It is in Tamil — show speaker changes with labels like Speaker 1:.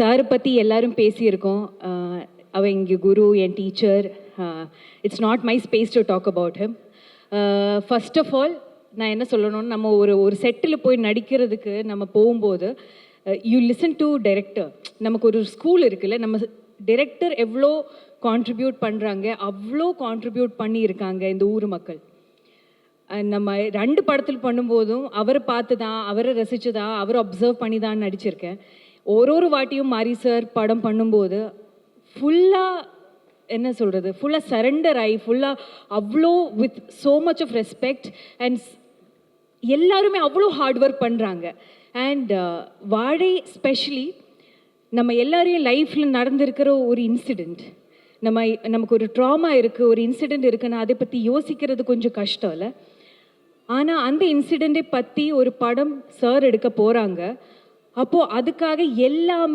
Speaker 1: சாரை பற்றி எல்லாரும் பேசியிருக்கோம். அவ இங்கே குரு, என் teacher. It's not my space to talk about him. First of all நான் என்ன சொல்லணும்னு, நம்ம ஒரு செட்டில் போய் நடிக்கிறதுக்கு நம்ம போகும்போது யூ லிசன் டு டைரக்டர். நமக்கு ஒரு ஸ்கூல் இருக்குல்ல, நம்ம டைரக்டர் எவ்வளோ கான்ட்ரிபியூட் பண்ணுறாங்க, அவ்வளோ கான்ட்ரிபியூட் பண்ணியிருக்காங்க இந்த ஊர் மக்கள். நம்ம 2 படத்தில் பண்ணும்போதும் அவரை பார்த்து தான், அவரை ரசித்து தான், அவரை அப்சர்வ் பண்ணி தான் நடிச்சிருக்கேன். ஒரு வாட்டியும் மாரி சார் படம் பண்ணும்போது ஃபுல்லாக என்ன சொல்கிறது, ஃபுல்லாக சரண்டர் ஆகி, ஃபுல்லாக அவ்வளோ with so much of respect and எல்லாருமே அவ்வளோ ஹார்ட் ஒர்க் பண்ணுறாங்க. அண்ட் வாழை ஸ்பெஷலி நம்ம எல்லாரையும் லைஃப்பில் நடந்திருக்கிற ஒரு இன்சிடெண்ட், நமக்கு ஒரு ட்ராமா இருக்குது, ஒரு இன்சிடெண்ட் இருக்குன்னா அதை பற்றி யோசிக்கிறது கொஞ்சம் கஷ்டம் இல்லை. ஆனால் அந்த இன்சிடெண்ட்டை பற்றி ஒரு படம் சார் எடுக்க போகிறாங்க. அப்போது அதுக்காக எல்லாமே